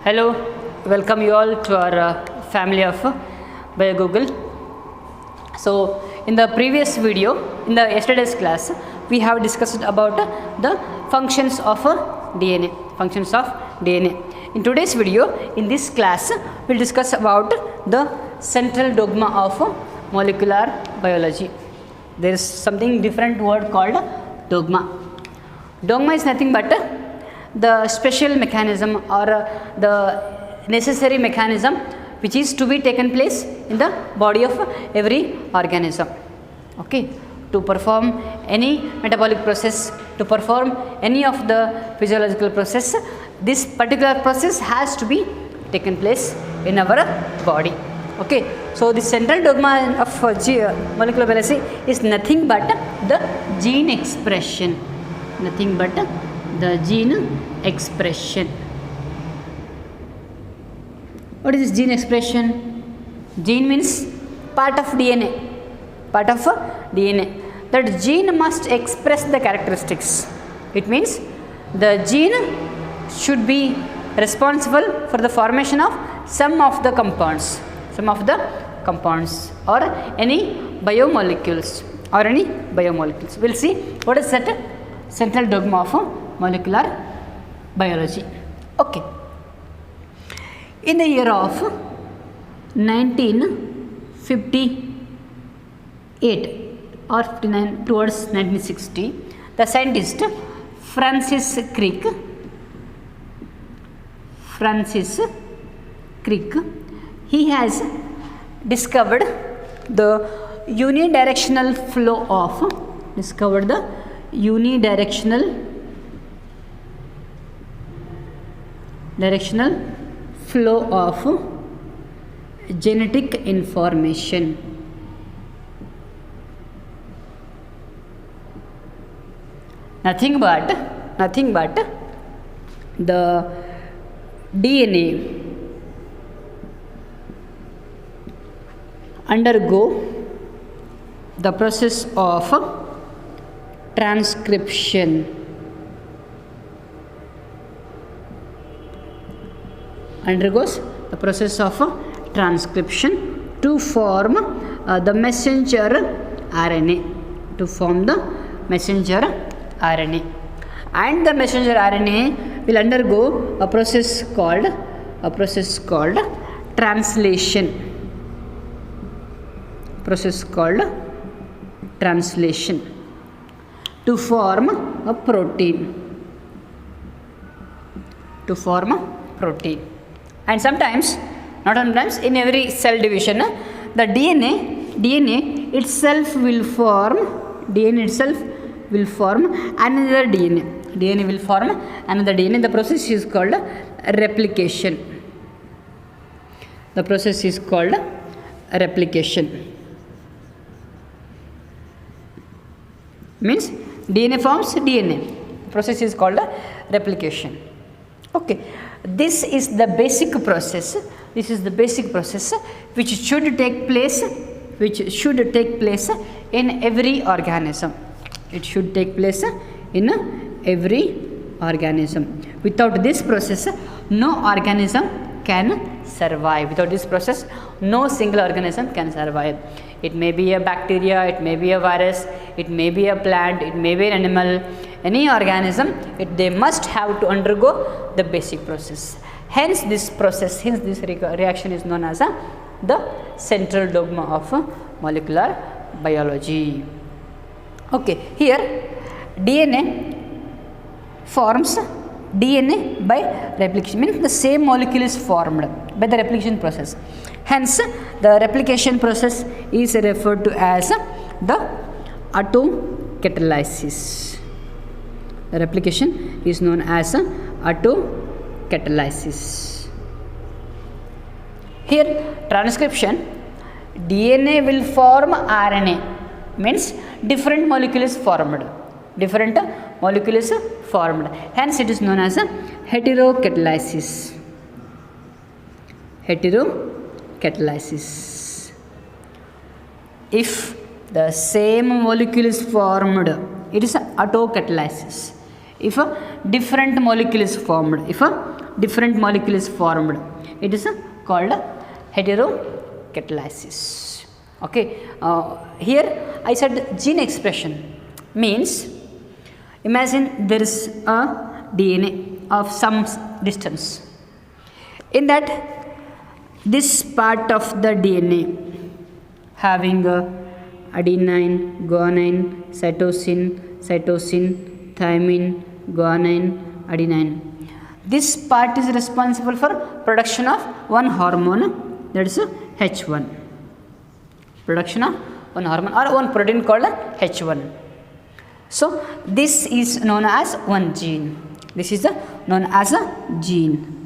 Hello, welcome you all to our family of BioGoogle. So, in the previous video, in the yesterday's class, we have discussed about the functions of DNA. Functions of DNA. In today's video, in this class, we'll discuss about the central dogma of molecular biology. There is something different word called dogma. Dogma is nothing but the special mechanism or the necessary mechanism which is to be taken place in the body of every organism, okay, to perform any metabolic process, to perform any of the physiological process. This particular process has to be taken place in our body, okay. So the central dogma of molecular biology is nothing but the gene expression, nothing but the gene expression. What is this gene expression? Gene means part of DNA. Part of DNA. That gene must express the characteristics. It means the gene should be responsible for the formation of some of the compounds. Some of the compounds or any biomolecules. We'll see what is that central dogma of molecular biology. Okay. In the year of 1958 or 59 towards 1960, the scientist Francis Crick, he has discovered the unidirectional flow of genetic information. Nothing but the DNA undergo the process of transcription. Undergoes the process of transcription to form the messenger RNA. And the messenger RNA will undergo a process called translation. To form a protein. And sometimes, not sometimes, in every cell division, the DNA itself will form another DNA. The process is called replication. Means DNA forms DNA. The process is called replication. Okay. This is the basic process which should take place in every organism. It should take place in every organism. Without this process, no organism can survive. Without this process, no single organism can survive. It may be a bacteria, it may be a virus, it may be a plant, it may be an animal. Any organism, they must have to undergo the basic process. Hence this reaction is known as the central dogma of molecular biology. Okay, here DNA forms DNA by replication, means the same molecule is formed by the replication process. Hence the replication process is referred to as the autocatalysis. The replication is known as autocatalysis. Here transcription, DNA will form RNA, means different molecule is formed. Hence it is known as heterocatalysis. If the same molecule is formed, it is autocatalysis. If a different molecule is formed, if a different molecule is formed. It is called heterocatalysis. Okay, here I said gene expression means, imagine there is a DNA of some distance. In that, this part of the DNA having adenine, guanine, cytosine, thymine, guanine, adenine. This part is responsible for production of one hormone, that is H1. Production of one hormone or one protein called H1. So this is known as one gene. This is known as a gene.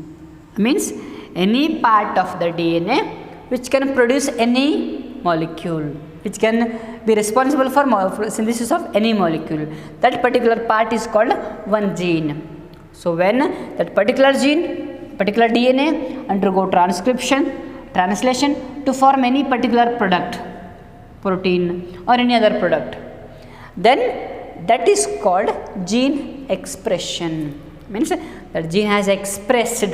Means any part of the DNA which can produce any molecule, which can be responsible for synthesis of any molecule. That particular part is called one gene. So when that particular gene, particular DNA undergo transcription, translation to form any particular product, protein or any other product, then that is called gene expression. Means that gene has expressed.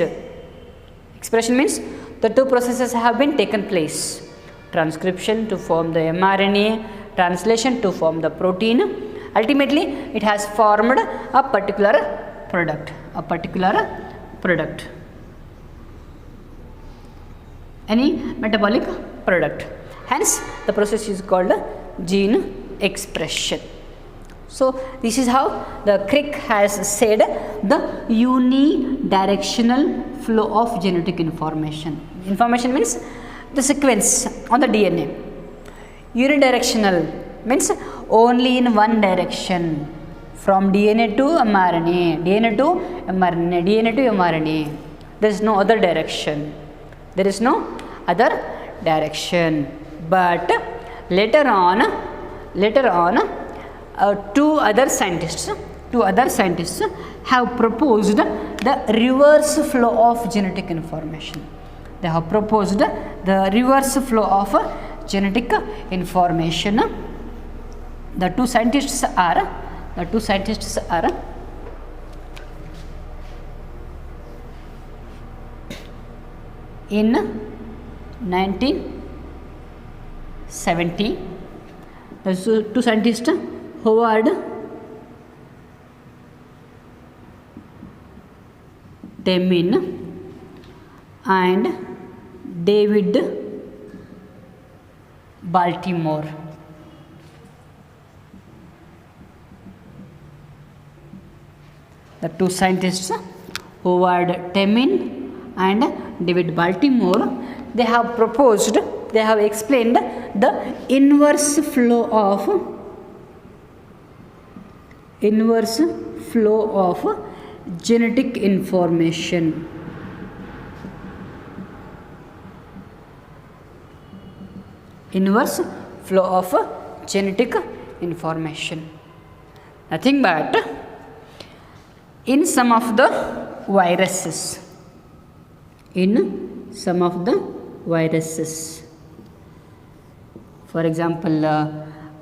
Expression means the two processes have been taken place. Transcription to form the mRNA, translation to form the protein. Ultimately, it has formed a particular product. Any metabolic product. Hence, the process is called gene expression. So, this is how the Crick has said the unidirectional flow of genetic information. Information means the sequence on the DNA. Unidirectional means only in one direction, from DNA to mRNA, DNA to mRNA, DNA to mRNA. There is no other direction. There is no other direction. But later on, two other scientists have proposed the reverse flow of genetic information. They have proposed the reverse flow of genetic information. The two scientists are in 1970. The two scientists, Howard Temin and David Baltimore. The two scientists, Howard Temin and David Baltimore, they have explained the inverse flow of genetic information. Inverse flow of genetic information. Nothing but in some of the viruses, for example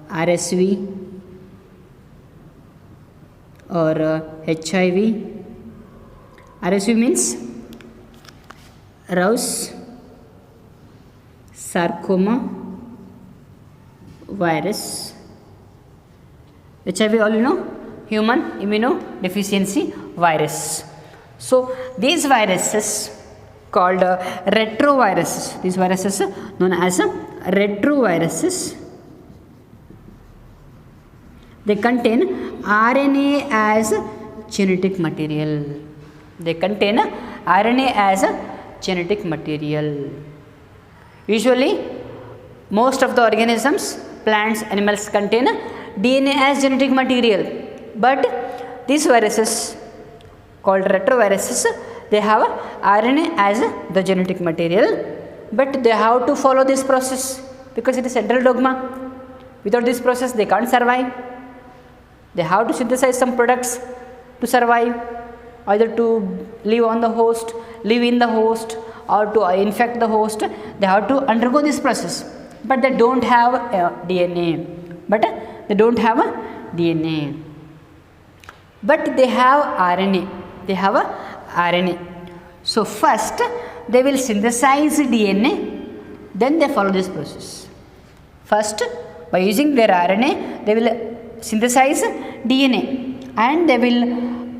RSV or HIV. RSV means Rous sarcoma virus. HIV, all you know, human immunodeficiency virus. So these viruses called retroviruses. These viruses known as retroviruses. They contain RNA as genetic material. Usually, most of the organisms, plants, animals contain DNA as genetic material. But these viruses called retroviruses, they have RNA as the genetic material. But they have to follow this process because it is central dogma. Without this process, they can't survive. They have to synthesize some products to survive, either to live in the host, or to infect the host. They have to undergo this process, but they don't have DNA. But they have RNA. So first they will synthesize DNA, then they follow this process. First, by using their RNA, they will synthesize DNA and they will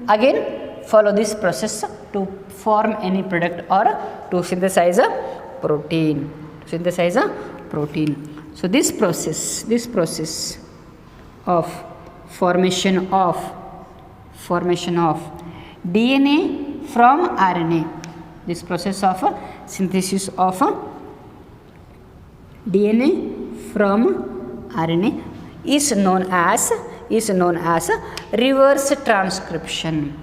again follow this process to form any product or to synthesize a protein. So this process of formation of DNA from RNA, this process of synthesis of DNA from RNA is known as reverse transcription.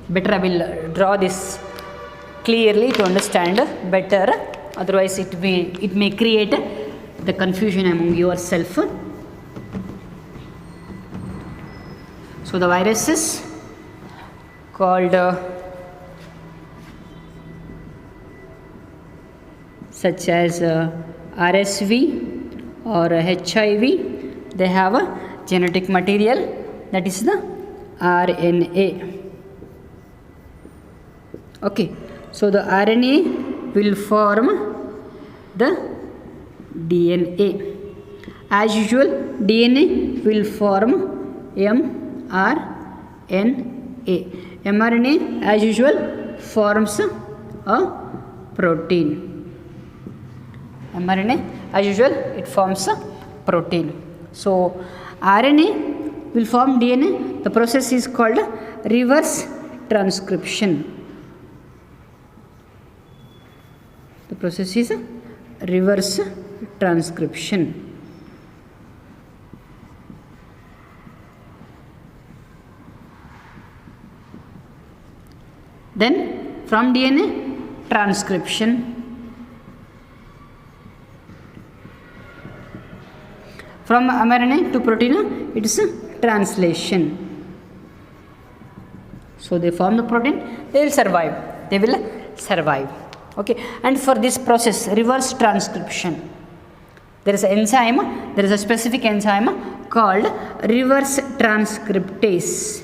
Better I will draw this clearly to understand better, otherwise it may create the confusion among yourself. So the viruses called such as RSV or HIV, they have a genetic material, that is the RNA. Okay, so the RNA will form the DNA. As usual, DNA will form mRNA. mRNA as usual forms a protein. It forms a protein. So RNA will form DNA. The process is called reverse transcription. The process is reverse transcription. Then from DNA, transcription. From mRNA to protein, it is a translation. So they form the protein, they will survive. Okay, and for this process, reverse transcription, there is a specific enzyme called reverse transcriptase.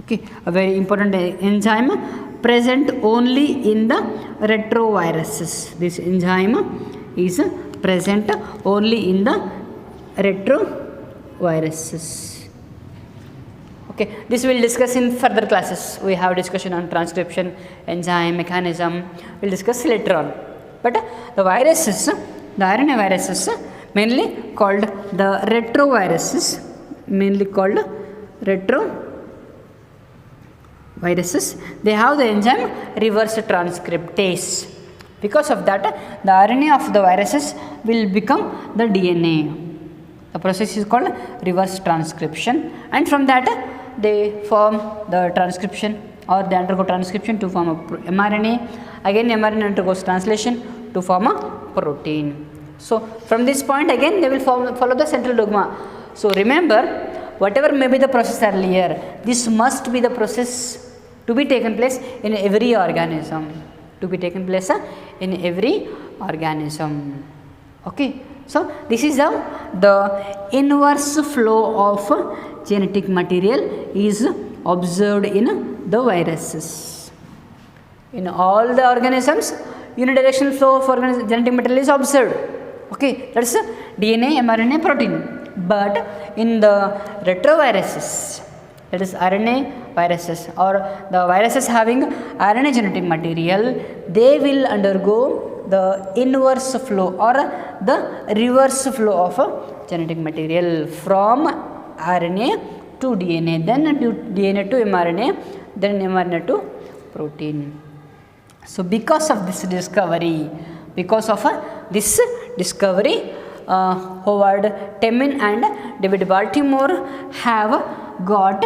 Okay, a very important enzyme present only in the retroviruses. This enzyme is present only in the retroviruses. Okay, this we will discuss in further classes. We have discussion on transcription, enzyme, mechanism. We will discuss later on. But the viruses, the RNA viruses, mainly called the retroviruses, they have the enzyme reverse transcriptase. Because of that, the RNA of the viruses will become the DNA. The process is called reverse transcription, and from that they form the transcription, or they undergo transcription to form a mRNA. Again mRNA undergoes translation to form a protein. So from this point again they will follow the central dogma. So remember, whatever may be the process earlier, this must be the process to be taken place in every organism. Okay, so this is how the inverse flow of genetic material is observed in the viruses. In all the organisms, unidirectional flow of genetic material is observed. Okay, that's DNA, mRNA, protein. But in the retroviruses, that is RNA viruses, or the viruses having RNA genetic material, they will undergo the inverse flow or the reverse flow of genetic material from RNA to DNA, then DNA to mRNA, then mRNA to protein. So because of this discovery, Howard Temin and David Baltimore have got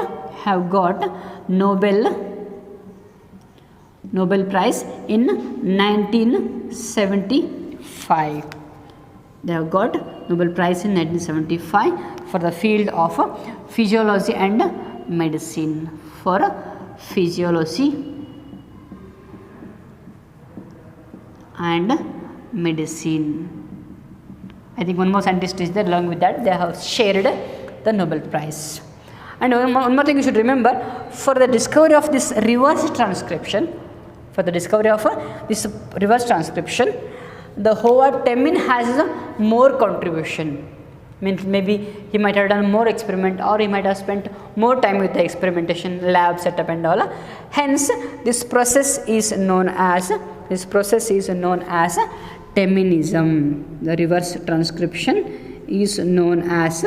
Nobel Prize in 1975. They have got Nobel Prize in 1975 for the field of physiology and medicine. and medicine. I think one more scientist is there, along with that they have shared the Nobel Prize. And one more thing you should remember, for the discovery of this reverse transcription, the Howard Temin has more contribution. Means maybe he might have done more experiment, or he might have spent more time with the experimentation, lab setup and all. Hence this process is known as Teminism. The reverse transcription is known as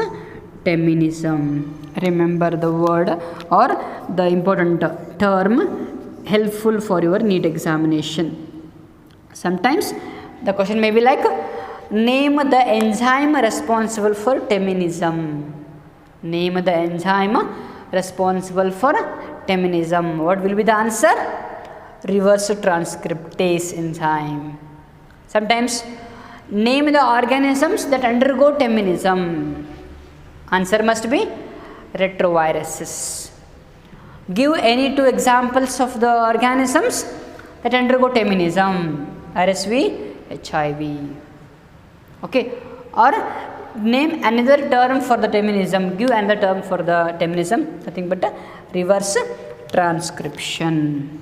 Teminism. Remember the word or the important term, helpful for your NEET examination. Sometimes the question may be like, name the enzyme responsible for Teminism. Name the enzyme responsible for Teminism. What will be the answer? Reverse transcriptase enzyme. Sometimes name the organisms that undergo Teminism. Answer must be retroviruses. Give any two examples of the organisms that undergo Teminism. RSV, HIV. Okay, or name another term for the Teminism. Give another term for the Teminism. Nothing but reverse transcription.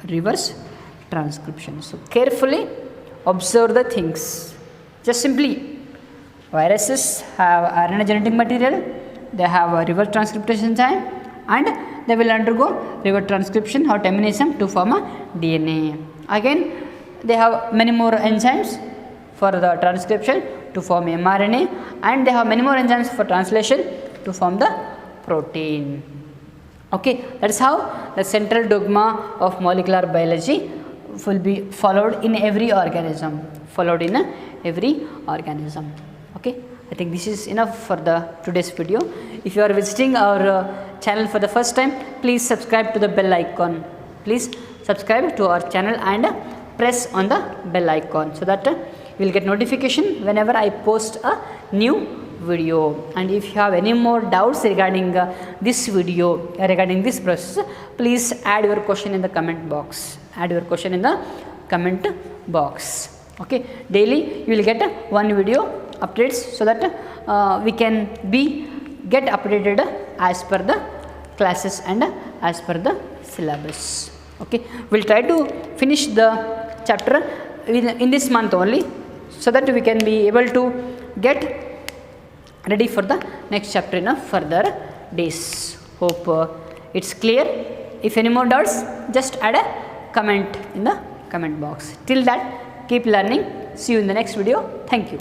Reverse transcription. So carefully observe the things. Just simply, viruses have RNA genetic material, they have a reverse transcriptase enzyme, and they will undergo reverse transcription or Teminism to form a DNA. Again, they have many more enzymes for the transcription to form mRNA, and they have many more enzymes for translation to form the protein. Okay, that is how the central dogma of molecular biology will be followed in every organism. Okay, I think this is enough for the today's video. If you are visiting our channel for the first time, please subscribe to the bell icon. Please subscribe to our channel and press on the bell icon, so that you will get notification whenever I post a new video. And if you have any more doubts regarding this video, regarding this process, please add your question in the comment box. Okay, daily you will get one video updates, so that we can get updated as per the classes and as per the syllabus. Okay, we'll try to finish the chapter in this month only, so that we can be able to get ready for the next chapter in a further days. Hope it's clear. If any more doubts, just add a comment in the comment box. Till that, keep learning. See you in the next video. Thank you.